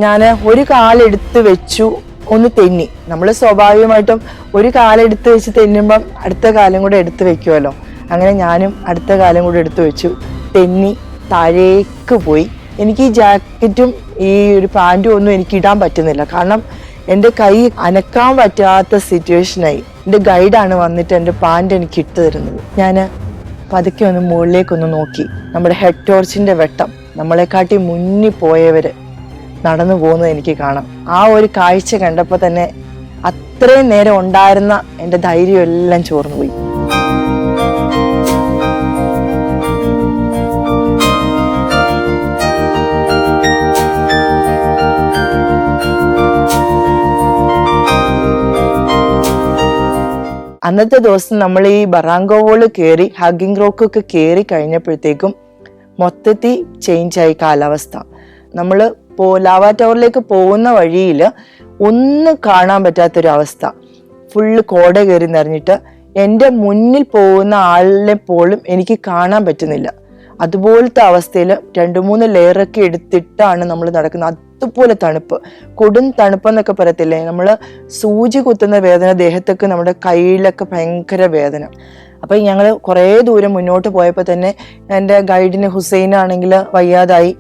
ഞാൻ ഒരു കാലെടുത്ത് വെച്ചു, ഒന്ന് തെന്നി. നമ്മൾ സ്വാഭാവികമായിട്ടും ഒരു കാലെടുത്ത് വെച്ച് തെന്നുമ്പം അടുത്ത കാലം കൂടെ എടുത്ത് വെക്കുമല്ലോ. അങ്ങനെ ഞാനും അടുത്ത കാലം കൂടെ എടുത്ത് വെച്ചു, തെന്നി താഴേക്ക് പോയി. എനിക്ക് ഈ ജാക്കറ്റും ഈ ഒരു പാൻറ്റും ഒന്നും എനിക്ക് ഇടാൻ പറ്റുന്നില്ല. കാരണം എൻ്റെ കൈ അനക്കാൻ പറ്റാത്ത സിറ്റുവേഷനായി. എൻ്റെ ഗൈഡാണ് വന്നിട്ട് എൻ്റെ പാൻറ് എനിക്ക് ഇട്ട് തരുന്നത്. ഞാൻ പതുക്കെ ഒന്ന് മുകളിലേക്കൊന്ന് നോക്കി. നമ്മുടെ ഹെഡ് ടോർച്ചിൻ്റെ വെട്ടം, നമ്മളെക്കാട്ടി മുന്നിൽ പോയവർ നടന്നു പോകുന്നത് എനിക്ക് കാണാം. ആ ഒരു കാഴ്ച കണ്ടപ്പോൾ തന്നെ അത്രയും നേരം ഉണ്ടായിരുന്ന എൻ്റെ ധൈര്യം എല്ലാം ചോർന്നു പോയി. അന്നത്തെ ദിവസം നമ്മൾ ഈ ബറാങ്കോ വോള് കയറി ഹഗ്ഗിംഗ് റോക്കൊക്കെ കയറി കഴിഞ്ഞപ്പോഴത്തേക്കും മൊത്തത്തിൽ ചേഞ്ചായി കാലാവസ്ഥ. നമ്മൾ ലാവാ ടവറിലേക്ക് പോകുന്ന വഴിയിൽ ഒന്നും കാണാൻ പറ്റാത്തൊരവസ്ഥ. ഫുള്ള് കോട കയറി നിറഞ്ഞിട്ട് എൻ്റെ മുന്നിൽ പോകുന്ന ആളിനെ പോലും എനിക്ക് കാണാൻ പറ്റുന്നില്ല. അതുപോലത്തെ അവസ്ഥയിൽ 2-3 ലെയറൊക്കെ എടുത്തിട്ടാണ് നമ്മൾ നടക്കുന്നത്. അതുപോലെ തണുപ്പ്, കൊടും തണുപ്പെന്നൊക്കെ പറയത്തില്ലേ, നമ്മൾ സൂചി കുത്തുന്ന വേദന, ദേഹത്തൊക്കെ നമ്മുടെ കയ്യിലൊക്കെ ഭയങ്കര വേദന. അപ്പം ഞങ്ങൾ കുറേ ദൂരം മുന്നോട്ട് പോയപ്പോൾ തന്നെ എൻ്റെ ഗൈഡിന് ഹുസൈനാണെങ്കിൽ വയ്യാതായി.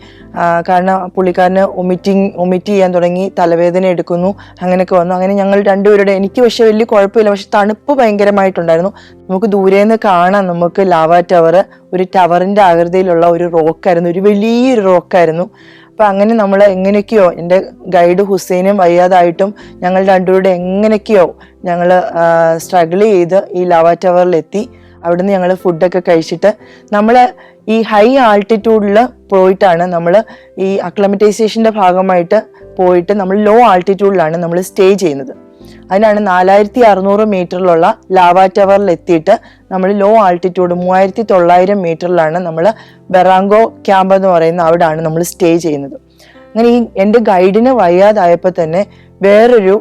കാരണം പുള്ളിക്കാരന് ഒമിറ്റ് ചെയ്യാൻ തുടങ്ങി, തലവേദന എടുക്കുന്നു, അങ്ങനെയൊക്കെ വന്നു. അങ്ങനെ ഞങ്ങൾ രണ്ടുപേരുടെ, എനിക്ക് പക്ഷെ വലിയ കുഴപ്പമില്ല, പക്ഷെ തണുപ്പ് ഭയങ്കരമായിട്ടുണ്ടായിരുന്നു. നമുക്ക് ദൂരേന്ന് കാണാം, നമുക്ക് ലാവാ ടവർ ഒരു ടവറിൻ്റെ ആകൃതിയിലുള്ള ഒരു റോക്കായിരുന്നു, ഒരു വലിയൊരു റോക്കായിരുന്നു. അപ്പം അങ്ങനെ നമ്മൾ എങ്ങനെയൊക്കെയോ, എൻ്റെ ഗൈഡ് ഹുസൈനും വയ്യാതായിട്ടും ഞങ്ങൾ രണ്ടുപേരുടെ എങ്ങനെയൊക്കെയോ ഞങ്ങൾ സ്ട്രഗിൾ ചെയ്ത് ഈ ലാവാ ടവറിലെത്തി. അവിടുന്ന് ഞങ്ങൾ ഫുഡൊക്കെ കഴിച്ചിട്ട് നമ്മൾ ഈ ഹൈ ആൾട്ടിറ്റ്യൂഡിൽ പോയിട്ടാണ് നമ്മൾ ഈ അക്ലമറ്റൈസേഷൻ്റെ ഭാഗമായിട്ട് പോയിട്ട് നമ്മൾ ലോ ആൾട്ടിറ്റ്യൂഡിലാണ് നമ്മൾ സ്റ്റേ ചെയ്യുന്നത്. അതിനാണ് 4600 മീറ്ററിലുള്ള ലാവാ ടവറിൽ എത്തിയിട്ട് നമ്മൾ ലോ ആൾട്ടിറ്റ്യൂഡ് 3900 മീറ്ററിലാണ് നമ്മൾ ബറാങ്കോ ക്യാമ്പ് എന്ന് പറയുന്ന അവിടെയാണ് നമ്മൾ സ്റ്റേ ചെയ്യുന്നത്. അങ്ങനെ ഈ എൻ്റെ ഗൈഡിന് വയ്യാതായപ്പോൾ തന്നെ വേറൊരു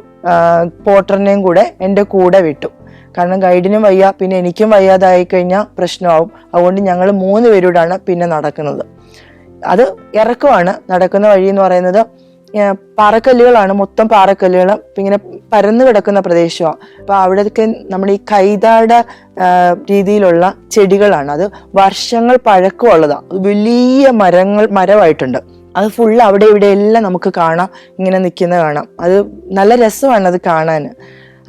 പോർട്ടറിനെയും കൂടെ എൻ്റെ കൂടെ വിട്ടു. കാരണം ഗൈഡിനും വയ്യ, പിന്നെ എനിക്കും വയ്യാതായി കഴിഞ്ഞാൽ പ്രശ്നമാവും. അതുകൊണ്ട് ഞങ്ങൾ 3 പേരോടാണ് പിന്നെ നടക്കുന്നത്. അത് ഇറക്കമാണ്. നടക്കുന്ന വഴി എന്ന് പറയുന്നത് പാറക്കല്ലുകളാണ്, മൊത്തം പാറക്കല്ലുകൾ, ഇങ്ങനെ പരന്നു കിടക്കുന്ന പ്രദേശമാണ്. അപ്പോൾ അവിടെയൊക്കെ നമ്മുടെ ഈ കൈതാട രീതിയിലുള്ള ചെടികളാണ്. അത് വർഷങ്ങൾ പഴക്കമുള്ളതാണ്. വലിയ മരമായിട്ടുണ്ട്. അത് ഫുള്ള് അവിടെ ഇവിടെ എല്ലാം നമുക്ക് കാണാം, ഇങ്ങനെ നിൽക്കുന്നത് കാണാം. അത് നല്ല രസമാണ് അത് കാണാൻ.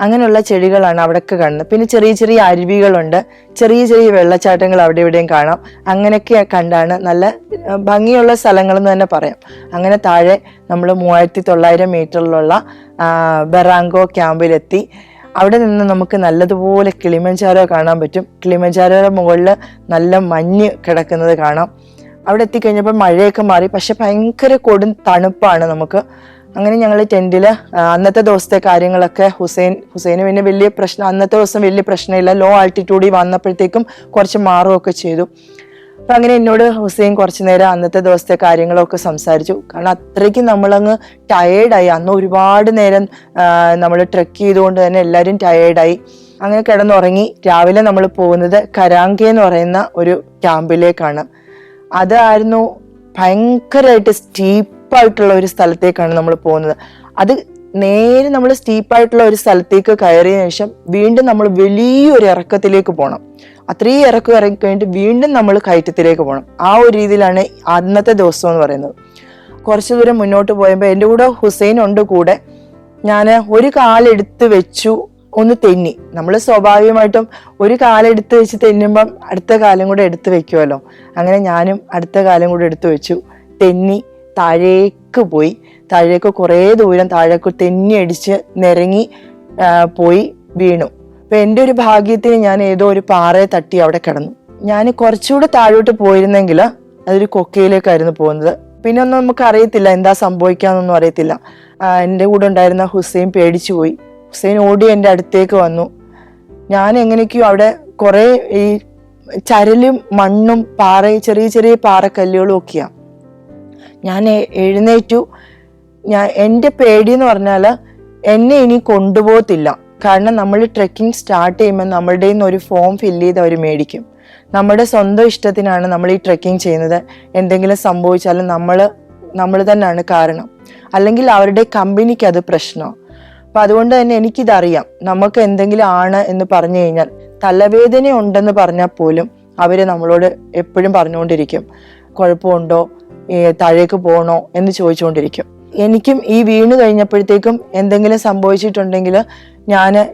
അങ്ങനെയുള്ള ചെടികളാണ് അവിടെയൊക്കെ കാണുന്നത്. പിന്നെ ചെറിയ ചെറിയ അരുവികളുണ്ട്, ചെറിയ ചെറിയ വെള്ളച്ചാട്ടങ്ങൾ അവിടെ ഇവിടെയും കാണാം. അങ്ങനെയൊക്കെ കണ്ടാണ് നല്ല ഭംഗിയുള്ള സ്ഥലങ്ങളെന്ന് തന്നെ പറയാം. അങ്ങനെ താഴെ നമ്മൾ 3900 മീറ്ററിലുള്ള ബറാങ്കോ ക്യാമ്പിലെത്തി. അവിടെ നിന്ന് നമുക്ക് നല്ലതുപോലെ കിളിമഞ്ചാരോ കാണാൻ പറ്റും. കിളിമഞ്ചാരോയുടെ മുകളിൽ നല്ല മഞ്ഞ് കിടക്കുന്നത് കാണാം. അവിടെ എത്തിക്കഴിഞ്ഞപ്പോൾ മഴയൊക്കെ മാറി, പക്ഷെ ഭയങ്കര കൊടും തണുപ്പാണ് നമുക്ക്. അങ്ങനെ ഞങ്ങൾ ടെൻറ്റിൽ അന്നത്തെ ദിവസത്തെ കാര്യങ്ങളൊക്കെ ഹുസൈന് പിന്നെ വലിയ പ്രശ്നം, അന്നത്തെ ദിവസം വലിയ പ്രശ്നമില്ല. ലോ ആൾട്ടിറ്റ്യൂഡിൽ വന്നപ്പോഴത്തേക്കും കുറച്ച് മാറുകയൊക്കെ ചെയ്തു. അപ്പം അങ്ങനെ എന്നോട് ഹുസൈൻ കുറച്ച് നേരം അന്നത്തെ ദിവസത്തെ കാര്യങ്ങളൊക്കെ സംസാരിച്ചു. കാരണം അത്രയ്ക്കും നമ്മളങ്ങ് ടയേർഡായി. അന്ന് ഒരുപാട് നേരം നമ്മൾ ട്രെക്ക് ചെയ്തുകൊണ്ട് തന്നെ എല്ലാവരും ടയേർഡായി. അങ്ങനെ കിടന്നുറങ്ങി. രാവിലെ നമ്മൾ പോകുന്നത് കരാങ്കെ എന്ന് പറയുന്ന ഒരു ക്യാമ്പിലേക്കാണ്. അതായിരുന്നു ഭയങ്കരമായിട്ട് സ്റ്റീപ്പായിട്ടുള്ള ഒരു സ്ഥലത്തേക്കാണ് നമ്മൾ പോകുന്നത്. അത് നേരെ നമ്മൾ സ്റ്റീപ്പായിട്ടുള്ള ഒരു സ്ഥലത്തേക്ക് കയറിയ ശേഷം വീണ്ടും നമ്മൾ വലിയൊരു ഇറക്കത്തിലേക്ക് പോകണം. അത്രയും ഇറക്കം ഇറങ്ങി കഴിഞ്ഞിട്ട് വീണ്ടും നമ്മൾ കയറ്റത്തിലേക്ക് പോകണം. ആ ഒരു രീതിയിലാണ് അന്നത്തെ ദിവസം എന്ന് പറയുന്നത്. കുറച്ച് ദൂരം മുന്നോട്ട് പോയപ്പോൾ എൻ്റെ കൂടെ ഹുസൈൻ ഉണ്ട് കൂടെ. ഞാൻ ഒരു കാലെടുത്ത് വെച്ചു, ഒന്ന് തെന്നി. നമ്മൾ സ്വാഭാവികമായിട്ടും ഒരു കാലെടുത്ത് വെച്ച് തെന്നുമ്പം അടുത്ത കാലം കൂടെ എടുത്ത് വെക്കുമല്ലോ. അങ്ങനെ ഞാനും അടുത്ത കാലം കൂടെ എടുത്ത് വെച്ചു, തെന്നി താഴേക്ക് പോയി. താഴേക്ക് കുറേ ദൂരം താഴേക്ക് തെന്നി അടിച്ച് നിരങ്ങി പോയി വീണു. അപ്പം എൻ്റെ ഒരു ഭാഗ്യത്തിന് ഞാൻ ഏതോ ഒരു പാറയെ തട്ടി അവിടെ കിടന്നു. ഞാൻ കുറച്ചുകൂടെ താഴോട്ട് പോയിരുന്നെങ്കിൽ അതൊരു കൊക്കയിലേക്കായിരുന്നു പോകുന്നത്. പിന്നെ ഒന്നും നമുക്ക് അറിയത്തില്ല, എന്താ സംഭവിക്കാന്നൊന്നും അറിയത്തില്ല. എൻ്റെ കൂടെ ഉണ്ടായിരുന്ന ഹുസൈൻ പേടിച്ചു പോയി. ഹുസൈൻ ഓടി എൻ്റെ അടുത്തേക്ക് വന്നു. ഞാൻ എങ്ങനെയൊക്കെയോ അവിടെ കുറേ ഈ ചരലും മണ്ണും ചെറിയ ചെറിയ പാറക്കല്ലുകളും ഒക്കെയാണ്. ഞാൻ എഴുന്നേറ്റു. എൻ്റെ പേടിയെന്ന് പറഞ്ഞാൽ എന്നെ ഇനി കൊണ്ടുപോകത്തില്ല. കാരണം നമ്മൾ ട്രെക്കിംഗ് സ്റ്റാർട്ട് ചെയ്യുമ്പോൾ നമ്മളുടെ നിന്ന് ഒരു ഫോം ഫില്ല് ചെയ്ത് അവർ മേടിക്കും. നമ്മുടെ സ്വന്തം ഇഷ്ടത്തിനാണ് നമ്മൾ ഈ ട്രെക്കിംഗ് ചെയ്യുന്നത്. എന്തെങ്കിലും സംഭവിച്ചാലും നമ്മൾ തന്നെയാണ് കാരണം, അല്ലെങ്കിൽ അവരുടെ കമ്പനിക്ക് അത് പ്രശ്നമാണ്. അപ്പം അതുകൊണ്ട് തന്നെ എനിക്കിതറിയാം, നമുക്ക് എന്തെങ്കിലും ആണ് എന്ന് പറഞ്ഞു കഴിഞ്ഞാൽ, തലവേദന ഉണ്ടെന്ന് പറഞ്ഞാൽ പോലും അവർ നമ്മളോട് എപ്പോഴും പറഞ്ഞുകൊണ്ടിരിക്കും കുഴപ്പമുണ്ടോ, താഴേക്ക് പോകണോ എന്ന് ചോദിച്ചുകൊണ്ടിരിക്കും. എനിക്കും ഈ വീണ് കഴിഞ്ഞപ്പോഴത്തേക്കും എന്തെങ്കിലും സംഭവിച്ചിട്ടുണ്ടെങ്കിൽ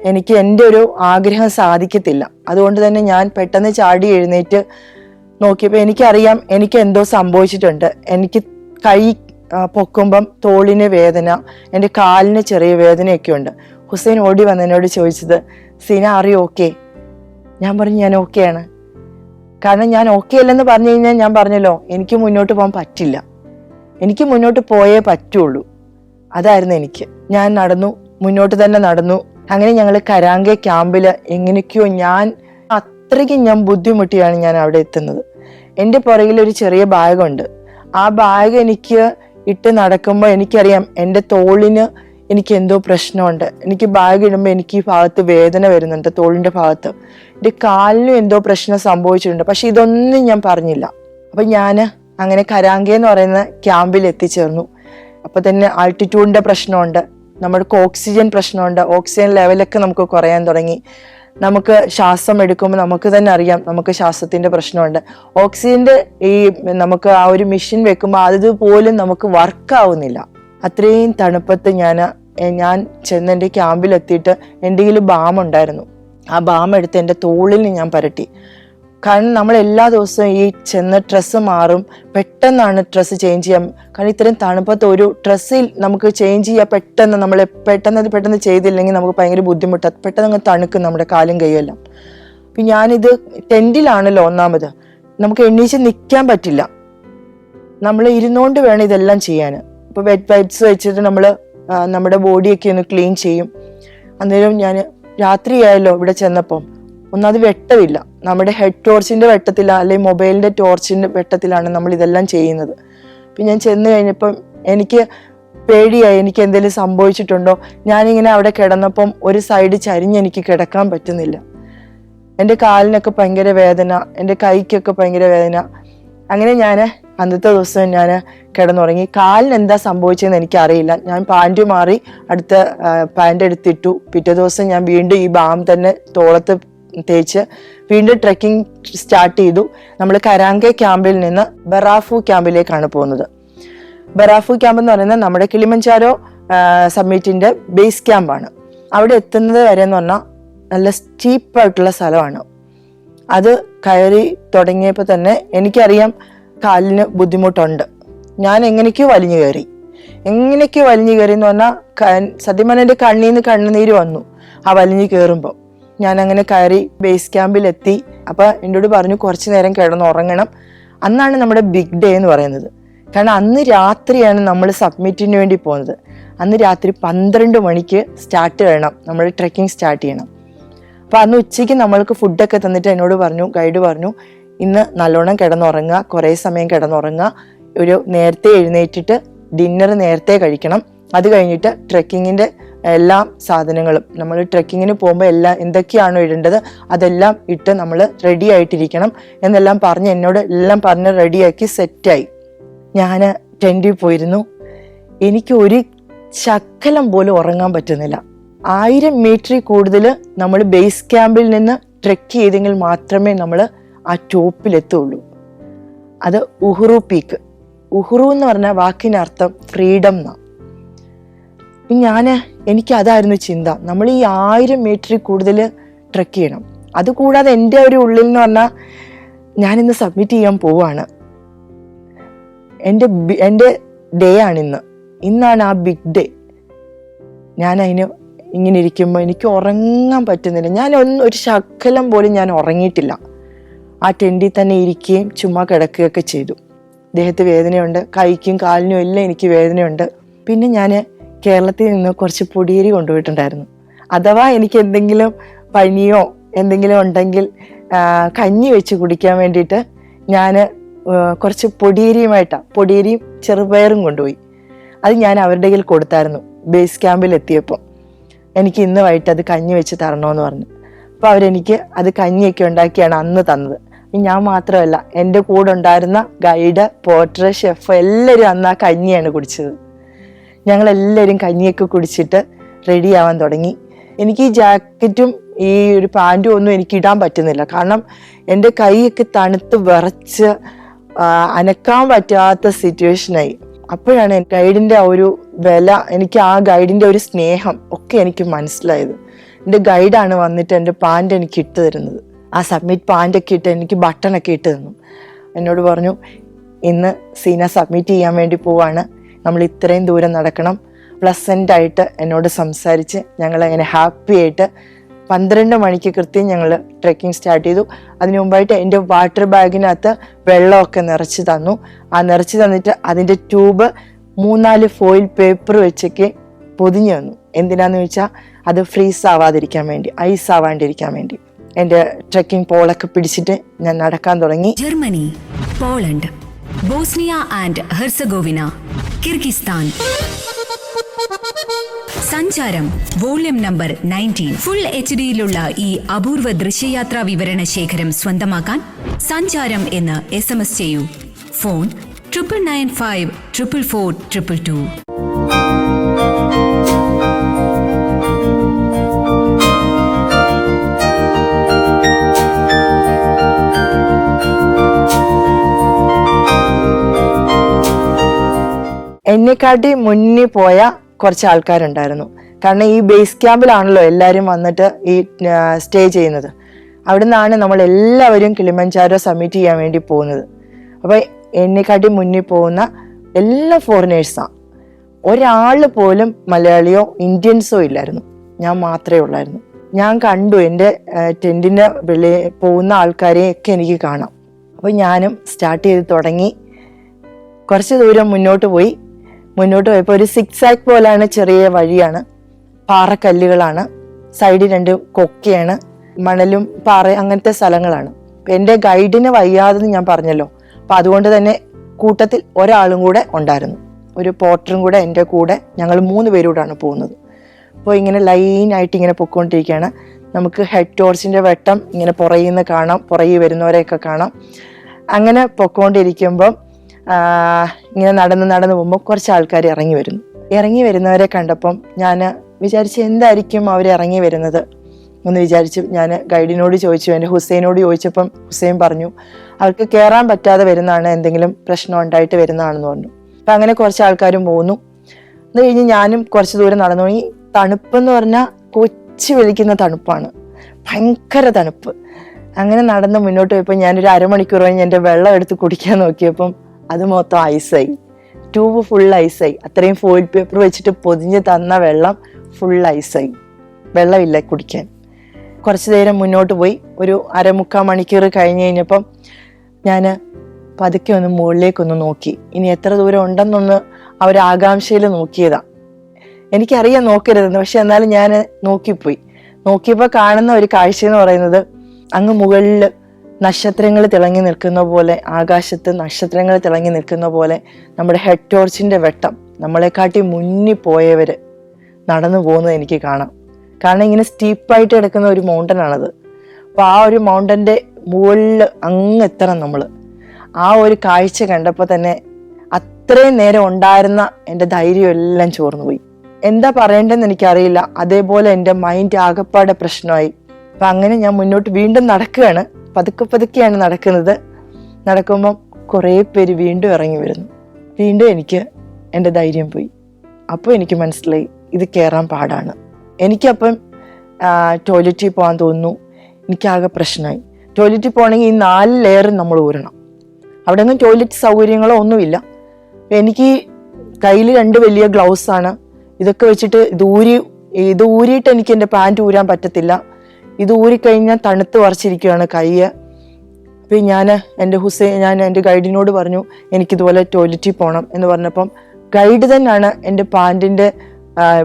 എനിക്ക് എൻ്റെ ഒരു ആഗ്രഹം സാധിക്കത്തില്ല. അതുകൊണ്ട് തന്നെ ഞാൻ പെട്ടെന്ന് ചാടി എഴുന്നേറ്റ് നോക്കിയപ്പോൾ എനിക്കറിയാം എനിക്ക് എന്തോ സംഭവിച്ചിട്ടുണ്ട്. എനിക്ക് കൈ പൊക്കുമ്പം തോളിന് വേദന, എൻ്റെ കാലിന് ചെറിയ വേദനയൊക്കെ ഉണ്ട്. ഹുസൈൻ ഓടി വന്നതിനോട് ചോദിച്ചത്, സീന ആർ യു ഓക്കെ? ഞാൻ പറഞ്ഞു ഞാൻ ഓക്കെയാണ്. കാരണം ഞാൻ ഓക്കെ അല്ലെന്ന് പറഞ്ഞു കഴിഞ്ഞാൽ ഞാൻ പറഞ്ഞല്ലോ എനിക്ക് മുന്നോട്ട് പോകാൻ പറ്റില്ല, എനിക്ക് മുന്നോട്ട് പോയേ പറ്റുള്ളൂ. അതായിരുന്നു എനിക്ക്. ഞാൻ മുന്നോട്ട് തന്നെ നടന്നു. അങ്ങനെ ഞങ്ങൾ കരാങ്കെ ക്യാമ്പിൽ എങ്ങനെയൊക്കെയോ അത്രയ്ക്കും ഞാൻ ബുദ്ധിമുട്ടിയാണ് ഞാൻ അവിടെ എത്തുന്നത്. എൻ്റെ പുറകിൽ ഒരു ചെറിയ ബാഗുണ്ട്. ആ ബാഗ് എനിക്ക് ഇട്ട് നടക്കുമ്പോൾ എനിക്കറിയാം എൻ്റെ തോളിന് എനിക്ക് എന്തോ പ്രശ്നമുണ്ട്. എനിക്ക് ബാഗ് ഇടുമ്പോൾ എനിക്ക് ഈ ഭാഗത്ത് വേദന വരുന്നുണ്ട്, തോളിൻ്റെ ഭാഗത്ത്. എൻ്റെ കാലിനും എന്തോ പ്രശ്നം സംഭവിച്ചിട്ടുണ്ട്. പക്ഷെ ഇതൊന്നും ഞാൻ പറഞ്ഞില്ല. അപ്പം ഞാൻ അങ്ങനെ കരാങ്കെ എന്ന് പറയുന്ന ക്യാമ്പിൽ എത്തിച്ചേർന്നു. അപ്പോൾ തന്നെ ആൾട്ടിറ്റ്യൂഡിൻ്റെ പ്രശ്നമുണ്ട്, നമുക്ക് ഓക്സിജൻ പ്രശ്നമുണ്ട്, ഓക്സിജൻ ലെവലൊക്കെ നമുക്ക് കുറയാൻ തുടങ്ങി. നമുക്ക് ശ്വാസം എടുക്കുമ്പോൾ നമുക്ക് തന്നെ അറിയാം നമുക്ക് ശ്വാസത്തിൻ്റെ പ്രശ്നമുണ്ട്. ഓക്സിജൻ്റെ നമുക്ക് ആ ഒരു മെഷീൻ വെക്കുമ്പോൾ അതുപോലും നമുക്ക് വർക്കാവുന്നില്ല. അത്രയും തണുപ്പത്ത് ഞാൻ ചെന്ന് എൻ്റെ ക്യാമ്പിലെത്തിയിട്ട് എൻ്റെ കയ്യിൽ ബാം ഉണ്ടായിരുന്നു. ആ ബാം എടുത്ത് എൻ്റെ തോളിൽ ഞാൻ പരട്ടി. കാരണം നമ്മൾ എല്ലാ ദിവസവും ഈ ചെന്ന് ഡ്രസ്സ് മാറും, പെട്ടെന്നാണ് ഡ്രസ്സ് ചേഞ്ച് ചെയ്യാൻ. കാരണം ഇത്രയും തണുപ്പത്ത് ഒരു ഡ്രസ്സിൽ നമുക്ക് ചേഞ്ച് ചെയ്യാൻ പെട്ടെന്ന് ചെയ്തില്ലെങ്കിൽ നമുക്ക് ഭയങ്കര ബുദ്ധിമുട്ടാണ്. പെട്ടെന്ന് അങ്ങ് തണുക്കും നമ്മുടെ കാലും കൈയെല്ലാം. അപ്പം ഞാനിത് ടെൻറ്റിലാണല്ലോ ഒന്നാമത്, നമുക്ക് എണ്ണീച്ച് നിൽക്കാൻ പറ്റില്ല, നമ്മൾ ഇരുന്നുകൊണ്ട് വേണം ഇതെല്ലാം ചെയ്യാൻ. ഇപ്പോൾ വെറ്റ് വൈപ്സ് വെച്ചിട്ട് നമ്മൾ നമ്മുടെ ബോഡിയൊക്കെ ഒന്ന് ക്ലീൻ ചെയ്യും. അന്നേരം ഞാൻ രാത്രിയായല്ലോ ഇവിടെ ചെന്നപ്പം, ഒന്നത് വെട്ടമില്ല, നമ്മുടെ ഹെഡ് ടോർച്ചിൻ്റെ വെട്ടത്തിലാണ് അല്ലെങ്കിൽ മൊബൈലിൻ്റെ ടോർച്ചിൻ്റെ വെട്ടത്തിലാണ് നമ്മൾ ഇതെല്ലാം ചെയ്യുന്നത്. അപ്പം ഞാൻ ചെന്ന് കഴിഞ്ഞപ്പം എനിക്ക് പേടിയായി, എനിക്ക് എന്തെങ്കിലും സംഭവിച്ചിട്ടുണ്ടോ. ഞാനിങ്ങനെ അവിടെ കിടന്നപ്പം ഒരു സൈഡ് ചരിഞ്ഞ് എനിക്ക് കിടക്കാൻ പറ്റുന്നില്ല. എൻ്റെ കാലിനൊക്കെ ഭയങ്കര വേദന, എൻ്റെ കൈക്കൊക്കെ ഭയങ്കര വേദന. അങ്ങനെ ഞാൻ അന്നത്തെ ദിവസം ഞാൻ കിടന്നുറങ്ങി. കാലിന് എന്താ സംഭവിച്ചതെന്ന് എനിക്കറിയില്ല. ഞാൻ പാൻറ് മാറി അടുത്ത പാൻറ് എടുത്തിട്ടു. പിറ്റേ ദിവസം ഞാൻ വീണ്ടും ഈ ബാം തന്നെ തോളത്ത് തേച്ച് വീണ്ടും ട്രെക്കിംഗ് സ്റ്റാർട്ട് ചെയ്തു. നമ്മൾ കരാങ്കെ ക്യാമ്പിൽ നിന്ന് ബറാഫു ക്യാമ്പിലേക്കാണ് പോകുന്നത്. ബറാഫു ക്യാമ്പ് എന്ന് പറയുന്നത് നമ്മുടെ കിളിമഞ്ചാരോ സമ്മിറ്റിന്റെ ബേസ് ക്യാമ്പാണ്. അവിടെ എത്തുന്നത് വരെ എന്ന് പറഞ്ഞാൽ നല്ല സ്റ്റീപ്പായിട്ടുള്ള സ്ഥലമാണ്. അത് കയറി തുടങ്ങിയപ്പോൾ തന്നെ എനിക്കറിയാം കാലിന് ബുദ്ധിമുട്ടുണ്ട്. ഞാൻ എങ്ങനെയൊക്കെയോ വലിഞ്ഞു കയറി എന്ന് പറഞ്ഞാൽ സത്യം പറഞ്ഞാൽ എൻ്റെ കണ്ണിൽ നിന്ന് കണ്ണുനീര് വന്നു ആ വലിഞ്ഞു കയറുമ്പോൾ. ഞാൻ അങ്ങനെ കയറി ബേസ് ക്യാമ്പിലെത്തി. അപ്പം എന്നോട് പറഞ്ഞു കുറച്ച് നേരം കിടന്നുറങ്ങണം. അന്നാണ് നമ്മുടെ ബിഗ് ഡേ എന്ന് പറയുന്നത്. കാരണം അന്ന് രാത്രിയാണ് നമ്മൾ സബ്മിറ്റിന് വേണ്ടി പോകുന്നത്. അന്ന് രാത്രി 12 മണിക്ക് സ്റ്റാർട്ട് ചെയ്യണം, നമ്മൾ ട്രെക്കിംഗ് സ്റ്റാർട്ട് ചെയ്യണം. അപ്പം അന്ന് ഉച്ചയ്ക്ക് നമ്മൾക്ക് ഫുഡൊക്കെ തന്നിട്ട് എന്നോട് പറഞ്ഞു, ഗൈഡ് പറഞ്ഞു, ഇന്ന് നല്ലോണം കിടന്നുറങ്ങുക, കുറേ സമയം കിടന്നുറങ്ങുക, നേരത്തെ എഴുന്നേറ്റിട്ട് ഡിന്നർ നേരത്തെ കഴിക്കണം. അത് കഴിഞ്ഞിട്ട് ട്രെക്കിങ്ങിൻ്റെ എല്ലാ സാധനങ്ങളും നമ്മൾ ട്രെക്കിങ്ങിന് പോകുമ്പോൾ എന്തൊക്കെയാണോ ഇടേണ്ടത് അതെല്ലാം ഇട്ട് നമ്മൾ റെഡി ആയിട്ടിരിക്കണം എന്നെല്ലാം പറഞ്ഞ് എന്നോട് എല്ലാം പറഞ്ഞ് റെഡിയാക്കി സെറ്റായി. ഞാൻ ടെൻറ്റിൽ പോയിരുന്നു. എനിക്ക് ഒരു ശക്കലം പോലും ഉറങ്ങാൻ പറ്റുന്നില്ല. 1000 മീറ്ററിൽ കൂടുതൽ നമ്മൾ ബേസ് ക്യാമ്പിൽ നിന്ന് ട്രെക്ക് ചെയ്തെങ്കിൽ മാത്രമേ നമ്മൾ ആ ടോപ്പിലെത്തുള്ളൂ. അത് ഉഹുറു പീക്ക്. ഉഹുറു എന്ന് പറഞ്ഞ വാക്കിനർത്ഥം ഫ്രീഡം എന്നാണ്. എനിക്ക് അതായിരുന്നു ചിന്ത. നമ്മൾ ഈ 1000 മീറ്ററിൽ കൂടുതൽ ട്രെക്ക് ചെയ്യണം. അതുകൂടാതെ എൻ്റെ ഒരു ഉള്ളിൽ എന്ന് പറഞ്ഞാൽ ഞാനിന്ന് സബ്മിറ്റ് ചെയ്യാൻ പോവാണ്. എൻ്റെ ഡേ ആണിന്ന്. ഇന്നാണ് ആ ബിഗ് ഡേ. ഞാൻ ഇങ്ങനെ ഇരിക്കുമ്പോൾ എനിക്ക് ഉറങ്ങാൻ പറ്റുന്നില്ല. ഒരു ശകലം പോലും ഞാൻ ഉറങ്ങിയിട്ടില്ല. ആ ടെൻറ്റിൽ തന്നെ ഇരിക്കുകയും ചുമ്മാ കിടക്കുകയൊക്കെ ചെയ്തു. ദേഹത്ത് വേദനയുണ്ട്, കൈക്കും കാലിനും എല്ലാം എനിക്ക് വേദനയുണ്ട്. പിന്നെ ഞാൻ കേരളത്തിൽ നിന്ന് കുറച്ച് പൊടിയേരി കൊണ്ടുപോയിട്ടുണ്ടായിരുന്നു. അഥവാ എനിക്ക് എന്തെങ്കിലും പനിയോ എന്തെങ്കിലും ഉണ്ടെങ്കിൽ കഞ്ഞി വെച്ച് കുടിക്കാൻ വേണ്ടിയിട്ട് ഞാൻ കുറച്ച് പൊടിയേരിയും ചെറുപയറും കൊണ്ടുപോയി. അത് ഞാൻ അവരുടെ കയ്യിൽ കൊടുത്തായിരുന്നു. ബേസ് ക്യാമ്പിൽ എത്തിയപ്പോൾ എനിക്ക് ഇന്ന് വൈകിട്ട് അത് കഞ്ഞി വെച്ച് തരണമെന്ന് പറഞ്ഞു. അപ്പോൾ അവരെനിക്ക് അത് കഞ്ഞിയൊക്കെ ഉണ്ടാക്കിയാണ് അന്ന് തന്നത്. ഞാൻ മാത്രമല്ല, എൻ്റെ കൂടെ ഉണ്ടായിരുന്ന ഗൈഡ്, പോർട്ടർ, ഷെഫ് എല്ലാവരും അന്ന് ആ കഞ്ഞിയാണ് കുടിച്ചത്. ഞങ്ങളെല്ലാവരും കഞ്ഞിയൊക്കെ കുടിച്ചിട്ട് റെഡിയാവാൻ തുടങ്ങി. എനിക്ക് ഈ ജാക്കറ്റും ഈ ഒരു പാൻറ്റും ഒന്നും എനിക്ക് ഇടാൻ പറ്റുന്നില്ല. കാരണം എൻ്റെ കൈയൊക്കെ തണുത്ത് വിറച്ച് അനക്കാൻ പറ്റാത്ത സിറ്റുവേഷനായി. അപ്പോഴാണ് ഗൈഡിൻ്റെ ആ ഒരു വില, എനിക്ക് ആ ഗൈഡിൻ്റെ ഒരു സ്നേഹം ഒക്കെ എനിക്ക് മനസ്സിലായത്. എൻ്റെ ഗൈഡാണ് വന്നിട്ട് എൻ്റെ പാൻറ് എനിക്ക് ഇട്ട് തരുന്നത്. ആ സബ്മിറ്റ് പാൻറ്റൊക്കെ ഇട്ട് എനിക്ക് ബട്ടണൊക്കെ ഇട്ട് തന്നു. എന്നോട് പറഞ്ഞു, ഇന്ന് സീന സബ്മിറ്റ് ചെയ്യാൻ വേണ്ടി പോവാണ്, നമ്മൾ ഇത്രയും ദൂരം നടക്കണം. പ്ലസൻ്റ് ആയിട്ട് എന്നോട് സംസാരിച്ച് ഞങ്ങളങ്ങനെ ഹാപ്പി ആയിട്ട് 12 മണിക്ക് കൃത്യം ഞങ്ങൾ ട്രെക്കിംഗ് സ്റ്റാർട്ട് ചെയ്തു. അതിനു മുമ്പായിട്ട് എൻ്റെ വാട്ടർ ബാഗിനകത്ത് വെള്ളമൊക്കെ നിറച്ച് തന്നു. ആ നിറച്ച് തന്നിട്ട് അതിൻ്റെ ട്യൂബ് 3-4 ഫോയിൽ പേപ്പർ വെച്ചൊക്കെ പൊതിഞ്ഞു തന്നു. എന്തിനാന്ന് ചോദിച്ചാൽ അത് ഫ്രീസ് ആവാതിരിക്കാൻ വേണ്ടി, ഐസ് ആവാണ്ടിരിക്കാൻ വേണ്ടി. എൻ്റെ ട്രെക്കിംഗ് പോളൊക്കെ പിടിച്ചിട്ട് ഞാൻ നടക്കാൻ തുടങ്ങി. Germany, Poland, Bosnia and Herzegovina, Kyrgyzstan. സഞ്ചാരം വോള്യം നമ്പർ 19. ഫുൾ HD-യിലുള്ള ഈ അപൂർവ ദൃശ്യയാത്രാ വിവരണ ശേഖരം സ്വന്തമാക്കാൻ സഞ്ചാരം എന്ന് SMS ചെയ്യൂ. ഫോൺ 9995 444 222. എന്നെക്കാട്ടി മുന്നിൽ പോയ കുറച്ച് ആൾക്കാരുണ്ടായിരുന്നു. കാരണം ഈ ബേസ് ക്യാമ്പിലാണല്ലോ എല്ലാവരും വന്നിട്ട് ഈ സ്റ്റേ ചെയ്യുന്നത്. അവിടെ നിന്നാണ് നമ്മൾ എല്ലാവരും കിളിമഞ്ചാരോ സബ്മിറ്റ് ചെയ്യാൻ വേണ്ടി പോകുന്നത്. അപ്പോൾ എന്നെക്കാട്ടി മുന്നിൽ പോകുന്ന എല്ലാ ഫോറിനേഴ്സാണ്. ഒരാൾ പോലും മലയാളിയോ ഇന്ത്യൻസോ ഇല്ലായിരുന്നു. ഞാൻ മാത്രമേ ഉള്ളായിരുന്നു. ഞാൻ കണ്ടു എൻ്റെ ടെൻറ്റിൻ്റെ വെളിയിൽ പോകുന്ന ആൾക്കാരെയൊക്കെ എനിക്ക് കാണാം. അപ്പോൾ ഞാനും സ്റ്റാർട്ട് ചെയ്ത് തുടങ്ങി. കുറച്ച് ദൂരം മുന്നോട്ട് പോയപ്പോൾ ഒരു സിക്സാക്ക് പോലെയാണ്, ചെറിയ വഴിയാണ്, പാറക്കല്ലുകളാണ്, സൈഡിൽ 2 കൊക്കയാണ്, മണലും പാറ അങ്ങനത്തെ സ്ഥലങ്ങളാണ്. എൻ്റെ ഗൈഡിന് വയ്യാതെന്ന് ഞാൻ പറഞ്ഞല്ലോ. അപ്പം അതുകൊണ്ട് തന്നെ കൂട്ടത്തിൽ ഒരാളും കൂടെ ഉണ്ടായിരുന്നു, ഒരു പോർട്ടറും കൂടെ എൻ്റെ കൂടെ. ഞങ്ങൾ 3 പേരൂടാണ് പോകുന്നത്. അപ്പോൾ ഇങ്ങനെ ലൈനായിട്ട് ഇങ്ങനെ പൊയ്ക്കൊണ്ടിരിക്കുകയാണ്. നമുക്ക് ഹെഡ് ടോർച്ചിൻ്റെ വെട്ടം ഇങ്ങനെ പുറകിൽ നിന്ന് കാണാം, പുറകിൽ വരുന്നവരെയൊക്കെ കാണാം. അങ്ങനെ പൊയ്ക്കൊണ്ടിരിക്കുമ്പം ഇങ്ങനെ നടന്ന് പോകുമ്പോൾ കുറച്ച് ആൾക്കാർ ഇറങ്ങി വരുന്നവരെ കണ്ടപ്പം ഞാൻ വിചാരിച്ചു, എന്തായിരിക്കും അവർ ഇറങ്ങി വരുന്നത് എന്ന് വിചാരിച്ചു. ഞാൻ ഗൈഡിനോട് ചോദിച്ചു, എൻ്റെ ഹുസൈനോട് ചോദിച്ചപ്പം ഹുസൈൻ പറഞ്ഞു അവർക്ക് കയറാൻ പറ്റാതെ വരുന്നതാണ്, എന്തെങ്കിലും പ്രശ്നം ഉണ്ടായിട്ട് വരുന്നതാണെന്ന് പറഞ്ഞു. അപ്പം അങ്ങനെ കുറച്ച് ആൾക്കാരും പോകുന്നു. അത് കഴിഞ്ഞ് ഞാനും കുറച്ച് ദൂരം നടന്നു. ഈ തണുപ്പെന്ന് പറഞ്ഞാൽ കൊച്ചു വിളിക്കുന്ന തണുപ്പാണ്, ഭയങ്കര തണുപ്പ്. അങ്ങനെ നടന്ന് മുന്നോട്ട് പോയപ്പോൾ ഞാനൊരു അരമണിക്കൂർ കഴിഞ്ഞ് എൻ്റെ വെള്ളം എടുത്ത് കുടിക്കാൻ നോക്കിയപ്പം അത് മൊത്തം ഐസായി. Tube full ഐസായി. അത്രയും ഫോയിൽ പേപ്പർ വെച്ചിട്ട് പൊതിഞ്ഞ് തന്ന വെള്ളം ഫുൾ ഐസായി. വെള്ളമില്ല കുടിക്കാൻ. കുറച്ച് നേരം മുന്നോട്ട് പോയി. ഒരു 3/4 മണിക്കൂർ കഴിഞ്ഞപ്പം ഞാൻ പതുക്കെ ഒന്ന് മുകളിലേക്കൊന്ന് നോക്കി. ഇനി എത്ര ദൂരം ഉണ്ടെന്നൊന്ന് ആ ഒരു ആകാംക്ഷയിൽ നോക്കിയതാ. എനിക്കറിയാം നോക്കരുതെന്ന്, പക്ഷെ എന്നാലും ഞാൻ നോക്കിയപ്പോൾ കാണുന്ന ഒരു കാഴ്ച എന്ന് പറയുന്നത്, അങ്ങ് മുകളിൽ നക്ഷത്രങ്ങൾ തിളങ്ങി നിൽക്കുന്ന പോലെ, ആകാശത്ത് നക്ഷത്രങ്ങൾ തിളങ്ങി നിൽക്കുന്ന പോലെ നമ്മുടെ ഹെഡ് ടോർച്ചിൻ്റെ വെട്ടം നമ്മളെക്കാട്ടി മുന്നിൽ പോയവർ നടന്നു പോകുന്നത് എനിക്ക് കാണാം. കാരണം ഇങ്ങനെ സ്റ്റീപ്പായിട്ട് കിടക്കുന്ന ഒരു മൗണ്ടനാണത്. അപ്പോൾ ആ ഒരു മൗണ്ടൻ്റെ മുകളിൽ അങ്ങ് എത്തണം നമ്മൾ. ആ ഒരു കാഴ്ച കണ്ടപ്പോൾ തന്നെ അത്രയും നേരം ഉണ്ടായിരുന്ന എൻ്റെ ധൈര്യം എല്ലാം ചോർന്നു പോയി. എന്താ പറയേണ്ടതെന്ന് എനിക്കറിയില്ല. അതേപോലെ എൻ്റെ മൈൻഡ് ആകപ്പാടെ പ്രശ്നമായി. അപ്പം അങ്ങനെ ഞാൻ മുന്നോട്ട് വീണ്ടും നടക്കുകയാണ്. പതുക്കെയാണ് നടക്കുന്നത്. നടക്കുമ്പം കുറേ പേര് വീണ്ടും ഇറങ്ങി വരുന്നു. വീണ്ടും എനിക്ക് എൻ്റെ ധൈര്യം പോയി. അപ്പോൾ എനിക്ക് മനസ്സിലായി ഇത് കയറാൻ പാടാണ്. എനിക്കപ്പം ടോയ്ലറ്റിൽ പോകാൻ തോന്നുന്നു. എനിക്കാകെ പ്രശ്നമായി. ടോയ്ലറ്റിൽ പോകണമെങ്കിൽ ഈ 4 ലെയർ നമ്മൾ ഊരണം. അവിടെ ഒന്നും ടോയ്ലറ്റ് സൗകര്യങ്ങളോ ഒന്നുമില്ല. എനിക്ക് കയ്യിൽ 2 വലിയ ഗ്ലൗസാണ്. ഇതൊക്കെ വെച്ചിട്ട് ഇത് ഊരിയിട്ട് എനിക്ക് എൻ്റെ പാൻറ്റ് ഊരാൻ പറ്റത്തില്ല. ഇത് ഊരിക്കഴിഞ്ഞാൽ തണുത്ത് വറച്ചിരിക്കുകയാണ് കൈ. അപ്പം ഞാൻ എൻ്റെ ഗൈഡിനോട് പറഞ്ഞു എനിക്കിതുപോലെ ടോയ്ലറ്റിൽ പോകണം എന്ന് പറഞ്ഞപ്പം ഗൈഡ് തന്നെയാണ് എൻ്റെ പാൻറ്റിൻ്റെ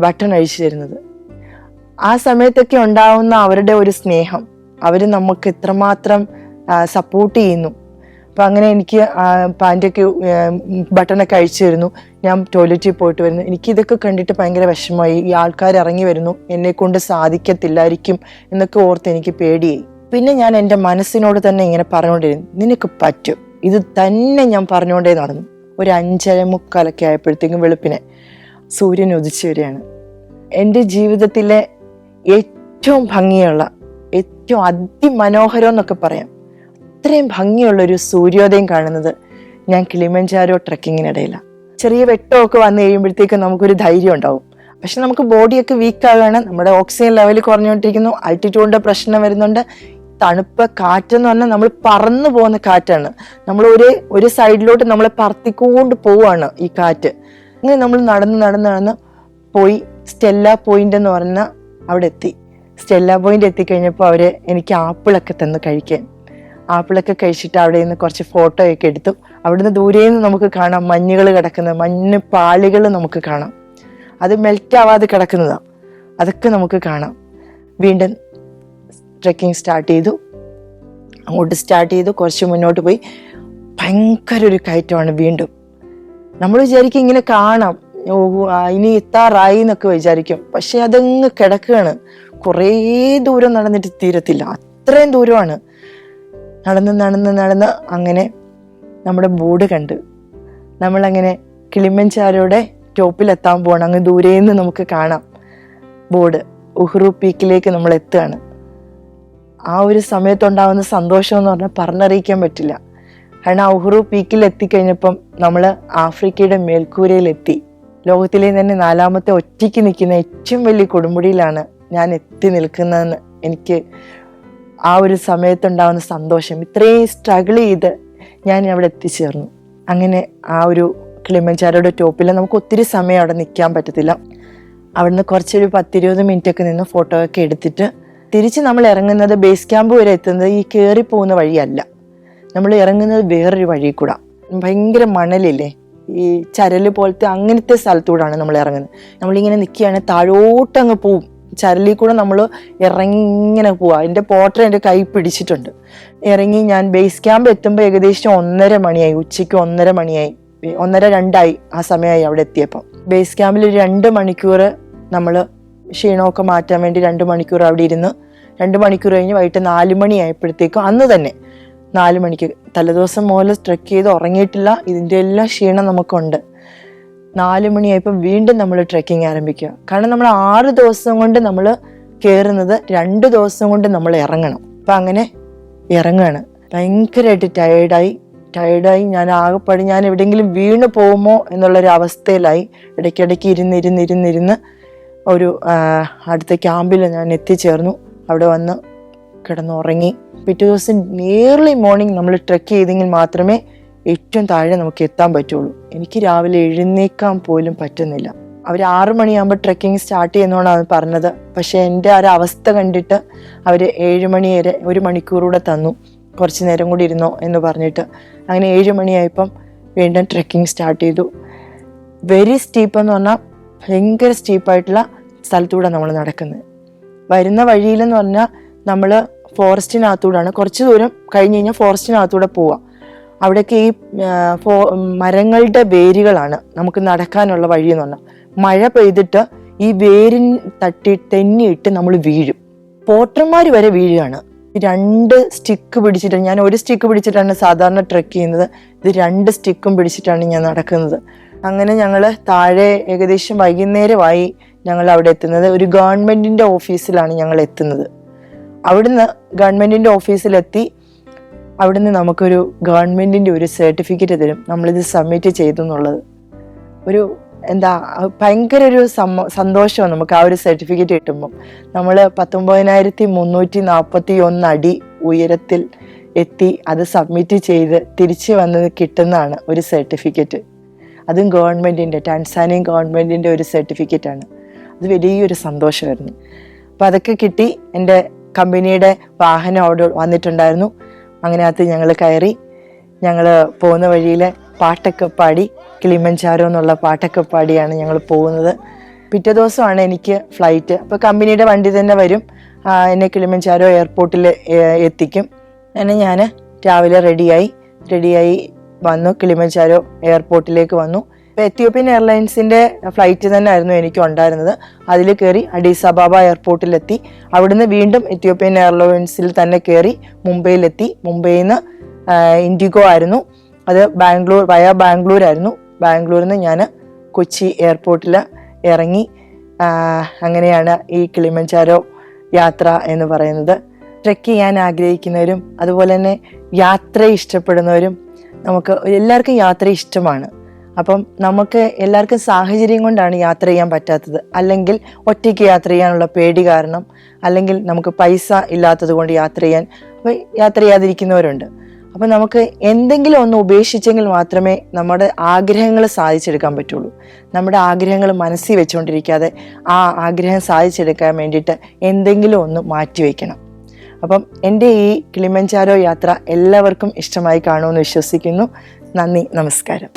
ബട്ടൺ അഴിച്ചു തരുന്നത്. ആ സമയത്തൊക്കെ ഉണ്ടാവുന്ന അവരുടെ ഒരു സ്നേഹം, അവർ നമുക്ക് എത്രമാത്രം സപ്പോർട്ട് ചെയ്യുന്നു. അപ്പം അങ്ങനെ എനിക്ക് പാൻറ്റൊക്കെ ബട്ടണൊക്കെ അഴിച്ചു തരുന്നു. ഞാൻ ടോയ്ലറ്റിൽ പോയിട്ട് വരുന്നു. എനിക്കിതൊക്കെ കണ്ടിട്ട് ഭയങ്കര വിഷമമായി. ഈ ആൾക്കാർ ഇറങ്ങി വരുന്നു, എന്നെ കൊണ്ട് സാധിക്കത്തില്ലായിരിക്കും എന്നൊക്കെ ഓർത്ത് എനിക്ക് പേടിയായി. പിന്നെ ഞാൻ എൻ്റെ മനസ്സിനോട് തന്നെ ഇങ്ങനെ പറഞ്ഞുകൊണ്ടിരുന്നു, നിനക്ക് പറ്റും, ഇത് തന്നെ ഞാൻ പറഞ്ഞുകൊണ്ടേ നടന്നു. ഒരു 5:45 ആയപ്പോഴത്തേക്കും വെളുപ്പിനെ സൂര്യൻ ഉദിച്ചു വരികയാണ്. എൻ്റെ ജീവിതത്തിലെ ഏറ്റവും ഭംഗിയുള്ള, ഏറ്റവും അതിമനോഹരം എന്നൊക്കെ പറയാം, അത്രയും ഭംഗിയുള്ളൊരു സൂര്യോദയം കാണുന്നത് ഞാൻ കിളിമഞ്ചാരോ ട്രക്കിങ്ങിനിടയിലാണ്. ചെറിയ വെട്ടമൊക്കെ വന്നു കഴിയുമ്പോഴത്തേക്കും നമുക്കൊരു ധൈര്യം ഉണ്ടാവും. പക്ഷെ നമുക്ക് ബോഡിയൊക്കെ വീക്കാകാണ്, നമ്മുടെ ഓക്സിജൻ ലെവൽ കുറഞ്ഞുകൊണ്ടിരിക്കുന്നു, ആൾട്ടിറ്റ്യൂഡിൻ്റെ പ്രശ്നം വരുന്നുണ്ട്. തണുപ്പ് കാറ്റെന്ന് പറഞ്ഞാൽ നമ്മൾ പറന്നു പോകുന്ന കാറ്റാണ്. നമ്മൾ ഒരു സൈഡിലോട്ട് നമ്മളെ പറത്തിക്കൊണ്ട് പോവാണ് ഈ കാറ്റ്. അങ്ങനെ നമ്മൾ നടന്ന് പോയി സ്റ്റെല്ല പോയിന്റ് എന്ന് പറഞ്ഞ അവിടെ എത്തി. സ്റ്റെല്ല പോയിന്റ് എത്തിക്കഴിഞ്ഞപ്പോൾ അവര് എനിക്ക് ആപ്പിളൊക്കെ തന്ന് കഴിക്കാൻ. ആപ്പിളൊക്കെ കഴിച്ചിട്ട് അവിടെ നിന്ന് കുറച്ച് ഫോട്ടോയൊക്കെ എടുത്തു. അവിടുന്ന് ദൂരേന്ന് നമുക്ക് കാണാം മഞ്ഞുകൾ കിടക്കുന്നത്, മഞ്ഞ് പാളികൾ നമുക്ക് കാണാം. അത് മെൽറ്റ് ആവാതെ കിടക്കുന്നതാണ്, അതൊക്കെ നമുക്ക് കാണാം. വീണ്ടും ട്രെക്കിംഗ് സ്റ്റാർട്ട് ചെയ്തു. കുറച്ച് മുന്നോട്ട് പോയി. ഭയങ്കര ഒരു കയറ്റമാണ്. വീണ്ടും നമ്മൾ വിചാരിക്കും ഇങ്ങനെ കാണാം, ഇനി എത്താറായി എന്നൊക്കെ വിചാരിക്കും. പക്ഷെ അതങ്ങ് കിടക്കുകയാണ്. കുറേ ദൂരം നടന്നിട്ട് തീരത്തില്ല, അത്രയും ദൂരമാണ്. നടന്ന് അങ്ങനെ നമ്മുടെ ബോർഡ് കണ്ട് നമ്മളങ്ങനെ കിളിമഞ്ചാരോയുടെ ടോപ്പിലെത്താൻ പോകണം. അങ്ങ് ദൂരേന്ന് നമുക്ക് കാണാം ബോർഡ്. ഉഹ്റു പീക്കിലേക്ക് നമ്മൾ എത്തുകയാണ്. ആ ഒരു സമയത്തുണ്ടാകുന്ന സന്തോഷം എന്ന് പറഞ്ഞാൽ പറഞ്ഞറിയിക്കാൻ പറ്റില്ല. കാരണം ആ ഉഹ്റു പീക്കിൽ എത്തിക്കഴിഞ്ഞപ്പം നമ്മൾ ആഫ്രിക്കയുടെ മേൽക്കൂരയിലെത്തി. ലോകത്തിലെ തന്നെ 4ാമത്തെ ഒറ്റയ്ക്ക് നിൽക്കുന്ന ഏറ്റവും വലിയ കൊടുമുടിയിലാണ് ഞാൻ എത്തി നിൽക്കുന്നതെന്ന് എനിക്ക് ആ ഒരു സമയത്തുണ്ടാകുന്ന സന്തോഷം. ഇത്രയും സ്ട്രഗിൾ ചെയ്ത് ഞാൻ അവിടെ എത്തിച്ചേർന്നു. അങ്ങനെ ആ ഒരു കിളിമഞ്ചാരോയുടെ ടോപ്പിൽ നമുക്ക് ഒത്തിരി സമയം അവിടെ നിൽക്കാൻ പറ്റത്തില്ല. അവിടുന്ന് കുറച്ചൊരു 10-20 മിനിറ്റ് ഒക്കെ നിന്ന് ഫോട്ടോ ഒക്കെ എടുത്തിട്ട് തിരിച്ച് നമ്മൾ ഇറങ്ങുന്നത് ബേസ് ക്യാമ്പ് വരെ എത്തുന്നത് ഈ കയറി പോകുന്ന വഴിയല്ല. നമ്മൾ ഇറങ്ങുന്നത് വേറൊരു വഴി കൂടെ. ഭയങ്കര മണലില്ലേ, ഈ ചരല് പോലത്തെ അങ്ങനത്തെ സ്ഥലത്തൂടാണ് നമ്മൾ ഇറങ്ങുന്നത്. നമ്മളിങ്ങനെ നിൽക്കുകയാണ്, താഴോട്ടങ്ങ് പോവും. ചരലിൽ കൂടെ നമ്മൾ ഇറങ്ങി ഇങ്ങനെ പോവാ. എൻ്റെ പോട്ടർ എൻ്റെ കൈ പിടിച്ചിട്ടുണ്ട്. ഇറങ്ങി ഞാൻ ബേസ് ക്യാമ്പ് എത്തുമ്പോൾ ഏകദേശം 1:30 മണിയായി. ഉച്ചയ്ക്ക് 1:30 മണിയായി, 1:30-2 ആ സമയമായി അവിടെ എത്തിയപ്പം. ബേസ് ക്യാമ്പിൽ ഒരു 2 മണിക്കൂർ നമ്മൾ ക്ഷീണമൊക്കെ മാറ്റാൻ വേണ്ടി 2 മണിക്കൂർ അവിടെ ഇരുന്ന് 2 മണിക്കൂർ കഴിഞ്ഞ് വൈകിട്ട് 4 മണിയായപ്പോഴത്തേക്കും അന്ന് തന്നെ 4 മണിക്ക് തലേദിവസം മുതൽ ട്രെക്ക് ചെയ്ത് ഉറങ്ങിയിട്ടില്ല. ഇതിൻ്റെ എല്ലാം ക്ഷീണം നമുക്കുണ്ട്. 4 മണിയായപ്പോൾ വീണ്ടും നമ്മൾ ട്രെക്കിങ് ആരംഭിക്കുക. കാരണം നമ്മൾ 6 ദിവസം കൊണ്ട് നമ്മൾ കയറുന്നത് 2 ദിവസം കൊണ്ട് നമ്മൾ ഇറങ്ങണം. അപ്പം അങ്ങനെ ഇറങ്ങുകയാണ്. ഭയങ്കരമായിട്ട് ടയേർഡായി ഞാൻ ആകെപ്പാടി ഞാൻ എവിടെയെങ്കിലും വീണ് പോകുമോ എന്നുള്ളൊരു അവസ്ഥയിലായി. ഇടയ്ക്കിടയ്ക്ക് ഇരുന്ന് ഒരു അടുത്ത ക്യാമ്പിൽ ഞാൻ എത്തിച്ചേർന്നു. അവിടെ വന്ന് കിടന്നുറങ്ങി. പിറ്റേ ദിവസം നേർലി മോർണിംഗ് നമ്മൾ ട്രെക്ക് ചെയ്തെങ്കിൽ മാത്രമേ ഏറ്റവും താഴെ നമുക്ക് എത്താൻ പറ്റുള്ളൂ. എനിക്ക് രാവിലെ എഴുന്നേക്കാൻ പോലും പറ്റുന്നില്ല. അവർ 6 മണിയാകുമ്പോൾ ട്രെക്കിങ് സ്റ്റാർട്ട് ചെയ്യുന്നതുകൊണ്ടാണ് പറഞ്ഞത്. പക്ഷേ എൻ്റെ ആ ഒരു അവസ്ഥ കണ്ടിട്ട് അവർ 7 മണി വരെ 1 മണിക്കൂറൂടെ തന്നു, കുറച്ച് നേരം കൂടി ഇരുന്നോ എന്ന് പറഞ്ഞിട്ട്. അങ്ങനെ 7 മണിയായപ്പം വീണ്ടും ട്രെക്കിംഗ് സ്റ്റാർട്ട് ചെയ്തു. വെരി സ്റ്റീപ്പ് എന്ന് പറഞ്ഞാൽ ഭയങ്കര സ്റ്റീപ്പായിട്ടുള്ള സ്ഥലത്തൂടെ നമ്മൾ നടക്കുന്നത്. വരുന്ന വഴിയിലെന്ന് പറഞ്ഞാൽ നമ്മൾ ഫോറസ്റ്റിനകത്തൂടാണ്. കുറച്ച് ദൂരം കഴിഞ്ഞ് കഴിഞ്ഞാൽ ഫോറസ്റ്റിനകത്തൂടെ പോവാം. അവിടെയൊക്കെ ഈ മരങ്ങളുടെ വേരുകളാണ് നമുക്ക് നടക്കാനുള്ള വഴി എന്ന് പറഞ്ഞാൽ. മഴ പെയ്തിട്ട് ഈ വേരിൻ തെന്നിയിട്ട് നമ്മൾ വീഴും. പോട്ടർമാർ വരെ വീഴുകയാണ്. 2 സ്റ്റിക്ക് പിടിച്ചിട്ട്, ഞാൻ 1 സ്റ്റിക്ക് പിടിച്ചിട്ടാണ് സാധാരണ ട്രെക്ക് ചെയ്യുന്നത്. ഇത് 2 സ്റ്റിക്കും പിടിച്ചിട്ടാണ് ഞാൻ നടക്കുന്നത്. അങ്ങനെ ഞങ്ങൾ താഴെ ഏകദേശം വൈകുന്നേരമായി ഞങ്ങൾ അവിടെ എത്തുന്നത്. ഒരു ഗവൺമെന്റിന്റെ ഓഫീസിലാണ് ഞങ്ങൾ എത്തുന്നത്. അവിടുന്ന് ഗവൺമെന്റിന്റെ ഓഫീസിലെത്തി. അവിടുന്ന് നമുക്കൊരു ഗവൺമെന്റിന്റെ ഒരു സർട്ടിഫിക്കറ്റ് തരും, നമ്മളിത് സബ്മിറ്റ് ചെയ്തു എന്നുള്ളത്. ഒരു ഭയങ്കര ഒരു സന്തോഷമാണ് നമുക്ക് ആ ഒരു സർട്ടിഫിക്കറ്റ് കിട്ടുമ്പം. നമ്മൾ 19,341 അടി ഉയരത്തിൽ എത്തി അത് സബ്മിറ്റ് ചെയ്ത് തിരിച്ച് വന്ന് കിട്ടുന്നതാണ് ഒരു സർട്ടിഫിക്കറ്റ്. അതും ഗവൺമെന്റിന്റെ, ടാൻസാനിയൻ ഗവൺമെന്റിന്റെ ഒരു സർട്ടിഫിക്കറ്റാണ്. അത് വലിയൊരു സന്തോഷമായിരുന്നു. അപ്പം അതൊക്കെ കിട്ടി. എൻ്റെ കമ്പനിയുടെ വാഹനം അവിടെ വന്നിട്ടുണ്ടായിരുന്നു. അങ്ങനെ അത് ഞങ്ങൾ കയറി. ഞങ്ങൾ പോകുന്ന വഴിയിൽ പാട്ടൊക്കെ പാടി, കിളിമഞ്ചാരോ എന്നുള്ള പാട്ടൊക്കെ പാടിയാണ് ഞങ്ങൾ പോകുന്നത്. പിറ്റേ ദിവസമാണ് എനിക്ക് ഫ്ലൈറ്റ്. അപ്പോൾ കമ്പനിയുടെ വണ്ടി തന്നെ വരും, എന്നെ കിളിമഞ്ചാരോ എയർപോർട്ടിൽ എത്തിക്കും. അങ്ങനെ ഞാൻ രാവിലെ റെഡിയായി വന്നു. കിളിമഞ്ചാരോ എയർപോർട്ടിലേക്ക് വന്നു. എത്യോപ്യൻ എയർലൈൻസിൻ്റെ ഫ്ലൈറ്റ് തന്നെ ആയിരുന്നു എനിക്ക് ഉണ്ടായിരുന്നത്. അതിൽ കയറി അഡീസ് അബാബ എയർപോർട്ടിലെത്തി. അവിടുന്ന് വീണ്ടും എത്യോപ്യൻ എയർലൈൻസിൽ തന്നെ കയറി മുംബൈയിലെത്തി. മുംബൈയിൽ നിന്ന് ഇൻഡിഗോ ആയിരുന്നു, അത് ബാംഗ്ലൂർ ആയിരുന്നു. ബാംഗ്ലൂരിൽ നിന്ന് ഞാൻ കൊച്ചി എയർപോർട്ടിൽ ഇറങ്ങി. അങ്ങനെയാണ് ഈ കിളിമഞ്ചാരോ യാത്ര എന്ന് പറയുന്നത്. ട്രെക്ക് ചെയ്യാൻ ആഗ്രഹിക്കുന്നവരും അതുപോലെ തന്നെ യാത്ര ഇഷ്ടപ്പെടുന്നവരും, നമുക്ക് എല്ലാവർക്കും യാത്ര ഇഷ്ടമാണ്. അപ്പം നമുക്ക് എല്ലാവർക്കും സാഹചര്യം കൊണ്ടാണ് യാത്ര ചെയ്യാൻ പറ്റാത്തത്. അല്ലെങ്കിൽ ഒറ്റയ്ക്ക് യാത്ര ചെയ്യാനുള്ള പേടി കാരണം, അല്ലെങ്കിൽ നമുക്ക് പൈസ ഇല്ലാത്തത് കൊണ്ട് യാത്ര ചെയ്യാതിരിക്കുന്നവരുണ്ട്. അപ്പം നമുക്ക് എന്തെങ്കിലും ഒന്ന് ഉപേക്ഷിച്ചെങ്കിൽ മാത്രമേ നമ്മുടെ ആഗ്രഹങ്ങൾ സാധിച്ചെടുക്കാൻ പറ്റുള്ളൂ. നമ്മുടെ ആഗ്രഹങ്ങൾ മനസ്സിൽ വെച്ചുകൊണ്ടിരിക്കാതെ ആ ആഗ്രഹം സാധിച്ചെടുക്കാൻ വേണ്ടിയിട്ട് എന്തെങ്കിലും ഒന്ന് മാറ്റിവെക്കണം. അപ്പം എൻ്റെ ഈ കിളിമഞ്ചാരോ യാത്ര എല്ലാവർക്കും ഇഷ്ടമായി കാണുമെന്ന് വിശ്വസിക്കുന്നു. നന്ദി, നമസ്കാരം.